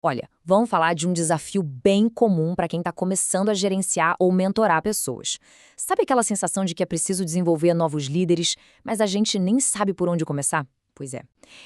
Olha, vamos falar de um desafio bem comum para quem está começando a gerenciar ou mentorar pessoas. Sabe aquela sensação de que é preciso desenvolver novos líderes, mas a gente nem sabe por onde começar? Pois é.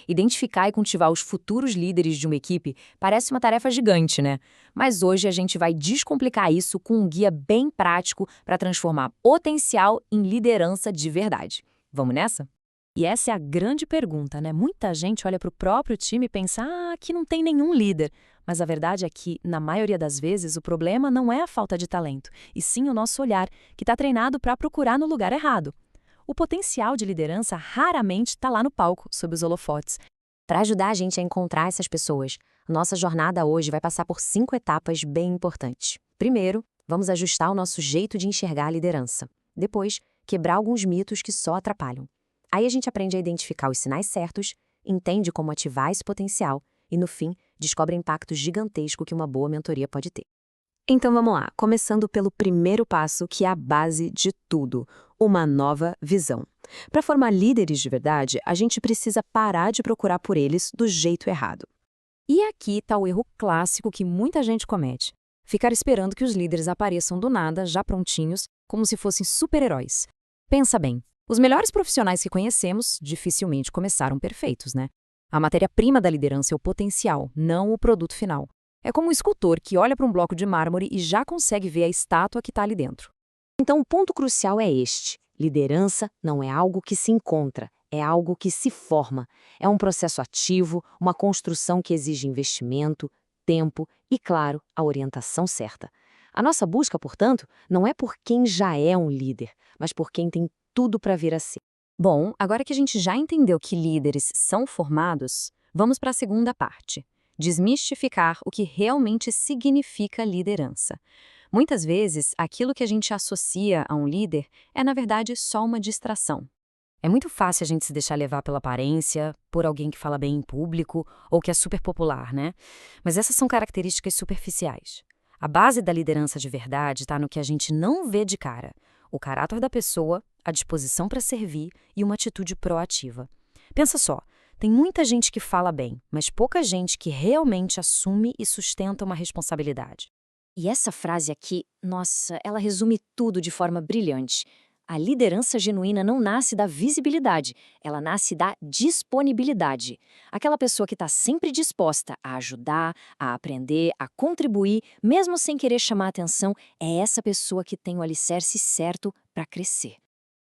Identificar e cultivar os futuros líderes de uma equipe parece uma tarefa gigante, né? Mas hoje a gente vai descomplicar isso com um guia bem prático para transformar potencial em liderança de verdade. Vamos nessa? E essa é a grande pergunta, né? Muita gente olha para o próprio time e pensa, aqui não tem nenhum líder. Mas a verdade é que, na maioria das vezes, o problema não é a falta de talento, e sim o nosso olhar, que está treinado para procurar no lugar errado. O potencial de liderança raramente está lá no palco, sob os holofotes. Para ajudar a gente a encontrar essas pessoas, nossa jornada hoje vai passar por 5 etapas bem importantes. Primeiro, vamos ajustar o nosso jeito de enxergar a liderança. Depois, quebrar alguns mitos que só atrapalham. Aí a gente aprende a identificar os sinais certos, entende como ativar esse potencial e, no fim, descobre o impacto gigantesco que uma boa mentoria pode ter. Então vamos lá, começando pelo primeiro passo, que é a base de tudo, uma nova visão. Para formar líderes de verdade, a gente precisa parar de procurar por eles do jeito errado. E aqui está o erro clássico que muita gente comete: ficar esperando que os líderes apareçam do nada, já prontinhos, como se fossem super-heróis. Pensa bem, os melhores profissionais que conhecemos dificilmente começaram perfeitos, né? A matéria-prima da liderança é o potencial, não o produto final. É como um escultor que olha para um bloco de mármore e já consegue ver a estátua que está ali dentro. Então, o ponto crucial é este: liderança não é algo que se encontra, é algo que se forma. É um processo ativo, uma construção que exige investimento, tempo e, claro, a orientação certa. A nossa busca, portanto, não é por quem já é um líder, mas por quem tem tudo para vir a ser. Bom, agora que a gente já entendeu que líderes são formados, vamos para a segunda parte: desmistificar o que realmente significa liderança. Muitas vezes, aquilo que a gente associa a um líder é, na verdade, só uma distração. É muito fácil a gente se deixar levar pela aparência, por alguém que fala bem em público ou que é super popular, né? Mas essas são características superficiais. A base da liderança de verdade está no que a gente não vê de cara: o caráter da pessoa, a disposição para servir e uma atitude proativa. Pensa só, tem muita gente que fala bem, mas pouca gente que realmente assume e sustenta uma responsabilidade. E essa frase aqui, nossa, ela resume tudo de forma brilhante. A liderança genuína não nasce da visibilidade, ela nasce da disponibilidade. Aquela pessoa que está sempre disposta a ajudar, a aprender, a contribuir, mesmo sem querer chamar atenção, é essa pessoa que tem o alicerce certo para crescer.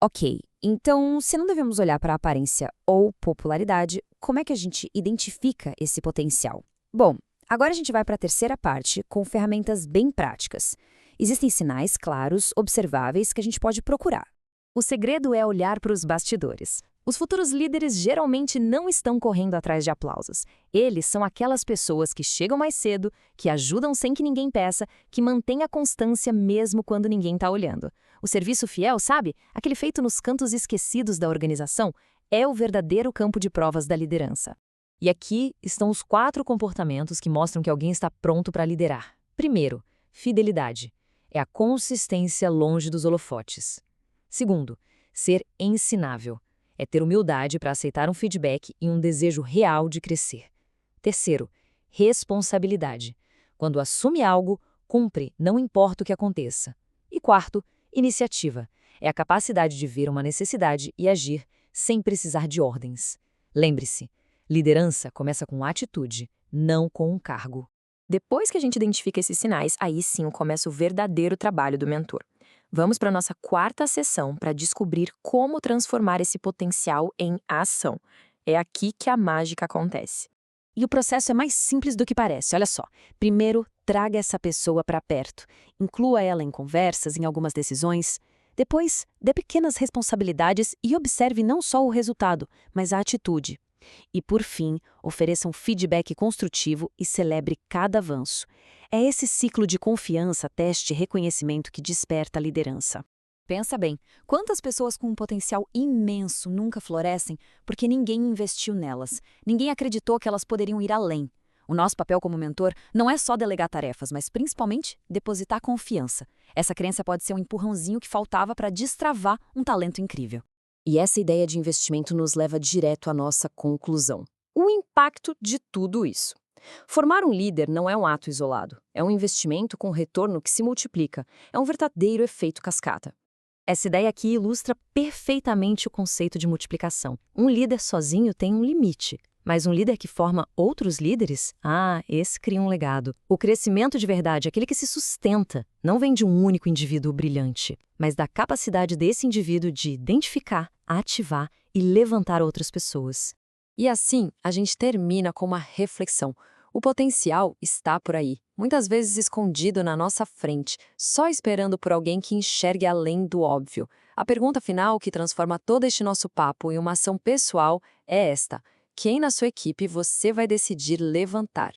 Ok, então, se não devemos olhar para a aparência ou popularidade, como é que a gente identifica esse potencial? Bom, agora a gente vai para a terceira parte, com ferramentas bem práticas. Existem sinais claros, observáveis, que a gente pode procurar. O segredo é olhar para os bastidores. Os futuros líderes geralmente não estão correndo atrás de aplausos. Eles são aquelas pessoas que chegam mais cedo, que ajudam sem que ninguém peça, que mantêm a constância mesmo quando ninguém está olhando. O serviço fiel, sabe? Aquele feito nos cantos esquecidos da organização, é o verdadeiro campo de provas da liderança. E aqui estão os 4 comportamentos que mostram que alguém está pronto para liderar. Primeiro, fidelidade. É a consistência longe dos holofotes. Segundo, ser ensinável. É ter humildade para aceitar um feedback e um desejo real de crescer. Terceiro, responsabilidade. Quando assume algo, cumpre, não importa o que aconteça. E quarto, iniciativa. É a capacidade de ver uma necessidade e agir sem precisar de ordens. Lembre-se, liderança começa com atitude, não com um cargo. Depois que a gente identifica esses sinais, aí sim começa o verdadeiro trabalho do mentor. Vamos para a nossa quarta sessão para descobrir como transformar esse potencial em ação. É aqui que a mágica acontece. E o processo é mais simples do que parece, olha só. Primeiro, traga essa pessoa para perto. Inclua ela em conversas, em algumas decisões. Depois, dê pequenas responsabilidades e observe não só o resultado, mas a atitude. E, por fim, ofereça um feedback construtivo e celebre cada avanço. É esse ciclo de confiança, teste e reconhecimento que desperta a liderança. Pensa bem, quantas pessoas com um potencial imenso nunca florescem porque ninguém investiu nelas, ninguém acreditou que elas poderiam ir além. O nosso papel como mentor não é só delegar tarefas, mas principalmente depositar confiança. Essa crença pode ser um empurrãozinho que faltava para destravar um talento incrível. E essa ideia de investimento nos leva direto à nossa conclusão. O impacto de tudo isso. Formar um líder não é um ato isolado, é um investimento com retorno que se multiplica, é um verdadeiro efeito cascata. Essa ideia aqui ilustra perfeitamente o conceito de multiplicação. Um líder sozinho tem um limite, mas um líder que forma outros líderes, esse cria um legado. O crescimento de verdade, aquele que se sustenta, não vem de um único indivíduo brilhante, mas da capacidade desse indivíduo de identificar, ativar e levantar outras pessoas. E assim, a gente termina com uma reflexão. O potencial está por aí, muitas vezes escondido na nossa frente, só esperando por alguém que enxergue além do óbvio. A pergunta final que transforma todo este nosso papo em uma ação pessoal é esta: quem na sua equipe você vai decidir levantar?